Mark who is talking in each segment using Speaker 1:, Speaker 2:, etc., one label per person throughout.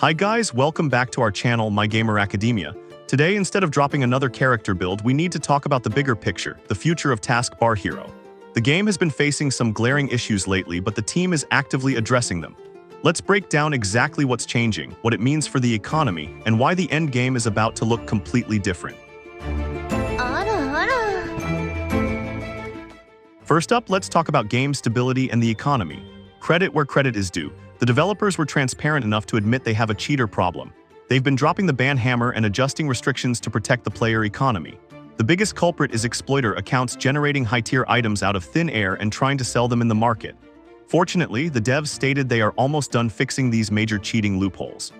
Speaker 1: Hi guys, welcome back to our channel, MyGamerAcademia. Today, instead of dropping another character build, we need to talk about the bigger picture, the future of Taskbar Hero. The game has been facing some glaring issues lately, but the team is actively addressing them. Let's break down exactly what's changing, what it means for the economy, and why the end game is about to look completely different. First up, let's talk about game stability and the economy. Credit where credit is due. The developers were transparent enough to admit they have a cheater problem. They've been dropping the ban hammer and adjusting restrictions to protect the player economy. The biggest culprit is exploiter accounts generating high-tier items out of thin air and trying to sell them in the market. Fortunately, the devs stated they are almost done fixing these major cheating loopholes.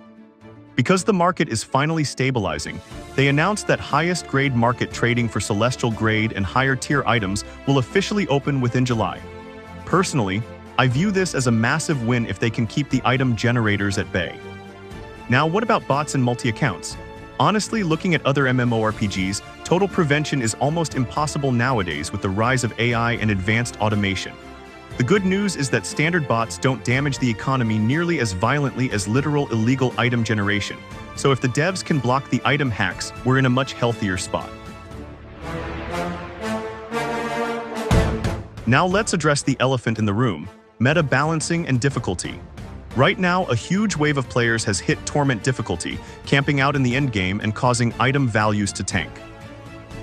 Speaker 1: Because the market is finally stabilizing, they announced that highest-grade market trading for celestial grade and higher-tier items will officially open within July. Personally, I view this as a massive win if they can keep the item generators at bay. Now, what about bots and multi-accounts? Honestly, looking at other MMORPGs, total prevention is almost impossible nowadays with the rise of AI and advanced automation. The good news is that standard bots don't damage the economy nearly as violently as literal illegal item generation. So if the devs can block the item hacks, we're in a much healthier spot. Now let's address the elephant in the room: meta balancing and difficulty. Right now, a huge wave of players has hit Torment difficulty, camping out in the endgame and causing item values to tank.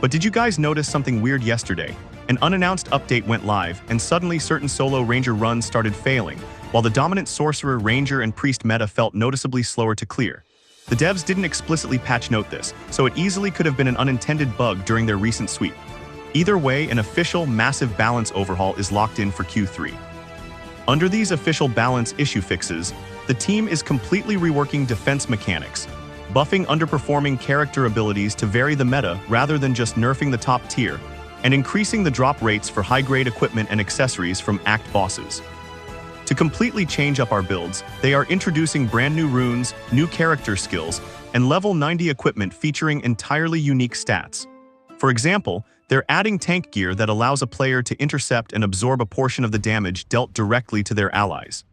Speaker 1: But did you guys notice something weird yesterday? An unannounced update went live, and suddenly certain solo ranger runs started failing, while the dominant sorcerer, ranger, and priest meta felt noticeably slower to clear. The devs didn't explicitly patch note this, so it easily could have been an unintended bug during their recent sweep. Either way, an official massive balance overhaul is locked in for Q3. Under these official balance issue fixes, the team is completely reworking defense mechanics, buffing underperforming character abilities to vary the meta rather than just nerfing the top tier, and increasing the drop rates for high-grade equipment and accessories from act bosses. To completely change up our builds, they are introducing brand new runes, new character skills, and level 90 equipment featuring entirely unique stats. For example, they're adding tank gear that allows a player to intercept and absorb a portion of the damage dealt directly to their allies.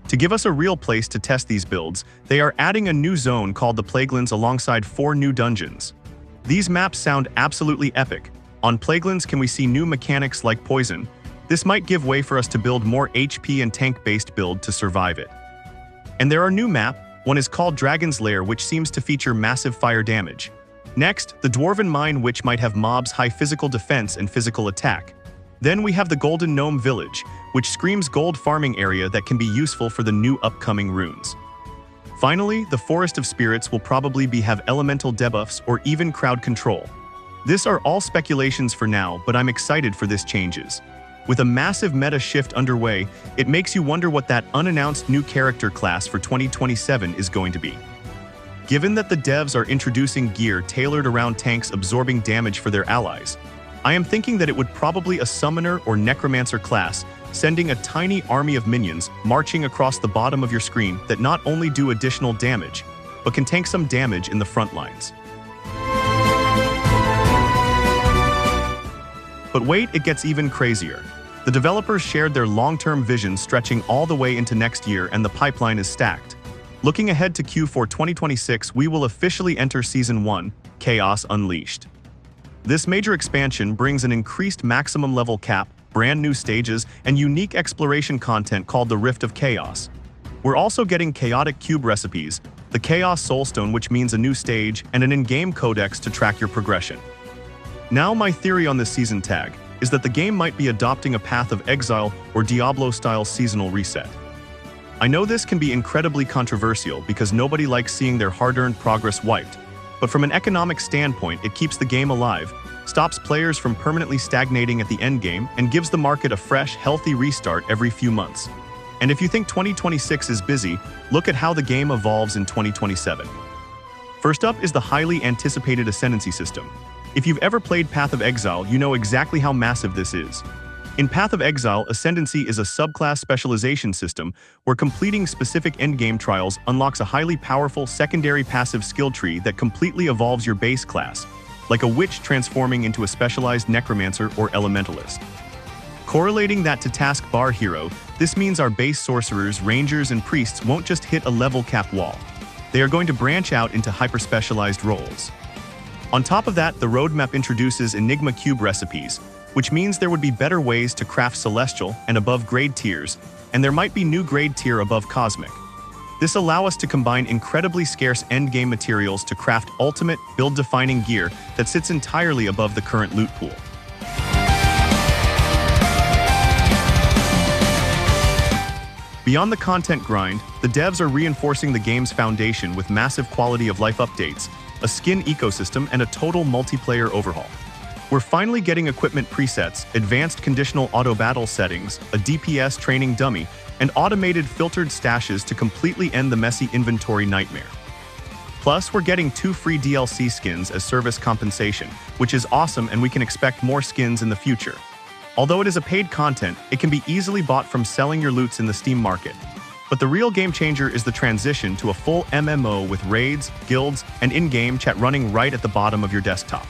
Speaker 1: To give us a real place to test these builds, they are adding a new zone called the Plaguelands alongside 4 new dungeons. These maps sound absolutely epic. On Plaguelands, can we see new mechanics like poison? This might give way for us to build more HP and tank-based build to survive it. And there are new maps. One is called Dragon's Lair, which seems to feature massive fire damage. Next, the Dwarven Mine, which might have mobs high physical defense and physical attack. Then we have the Golden Gnome Village, which screams gold farming area that can be useful for the new upcoming runes. Finally, the Forest of Spirits will probably have elemental debuffs or even crowd control. These are all speculations for now, but I'm excited for this changes. With a massive meta shift underway, it makes you wonder what that unannounced new character class for 2027 is going to be. Given that the devs are introducing gear tailored around tanks absorbing damage for their allies, I am thinking that it would probably a summoner or necromancer class, sending a tiny army of minions marching across the bottom of your screen that not only do additional damage, but can tank some damage in the front lines. But wait, it gets even crazier. The developers shared their long-term vision stretching all the way into next year, and the pipeline is stacked. Looking ahead to Q4 2026, we will officially enter Season 1, Chaos Unleashed. This major expansion brings an increased maximum level cap, brand new stages, and unique exploration content called the Rift of Chaos. We're also getting chaotic cube recipes, the Chaos Soulstone, which means a new stage, and an in-game codex to track your progression. Now, my theory on this season tag is that the game might be adopting a Path of Exile or Diablo-style seasonal reset. I know this can be incredibly controversial because nobody likes seeing their hard-earned progress wiped, but from an economic standpoint, it keeps the game alive, stops players from permanently stagnating at the endgame, and gives the market a fresh, healthy restart every few months. And if you think 2026 is busy, look at how the game evolves in 2027. First up is the highly anticipated Ascendancy system. If you've ever played Path of Exile, you know exactly how massive this is. In Path of Exile, Ascendancy is a subclass specialization system where completing specific endgame trials unlocks a highly powerful secondary passive skill tree that completely evolves your base class, like a witch transforming into a specialized necromancer or elementalist. Correlating that to Taskbar Hero, this means our base sorcerers, rangers, and priests won't just hit a level cap wall. They are going to branch out into hyper-specialized roles. On top of that, the roadmap introduces Enigma Cube recipes, which means there would be better ways to craft Celestial and above grade tiers, and there might be new grade tier above Cosmic. This allows us to combine incredibly scarce endgame materials to craft ultimate, build-defining gear that sits entirely above the current loot pool. Beyond the content grind, the devs are reinforcing the game's foundation with massive quality of life updates, a skin ecosystem, and a total multiplayer overhaul. We're finally getting equipment presets, advanced conditional auto battle settings, a DPS training dummy, and automated filtered stashes to completely end the messy inventory nightmare. Plus, we're getting 2 free DLC skins as service compensation, which is awesome, and we can expect more skins in the future. Although it is a paid content, it can be easily bought from selling your loots in the Steam market. But the real game changer is the transition to a full MMO with raids, guilds, and in-game chat running right at the bottom of your desktop.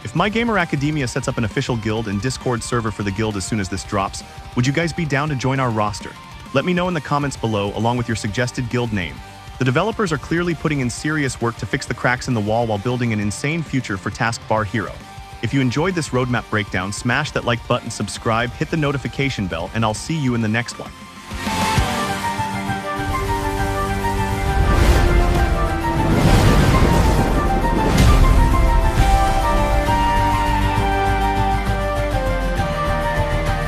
Speaker 1: If MyGamerAcademia sets up an official guild and Discord server for the guild as soon as this drops, would you guys be down to join our roster? Let me know in the comments below along with your suggested guild name. The developers are clearly putting in serious work to fix the cracks in the wall while building an insane future for Taskbar Hero. If you enjoyed this roadmap breakdown, smash that like button, subscribe, hit the notification bell, and I'll see you in the next one.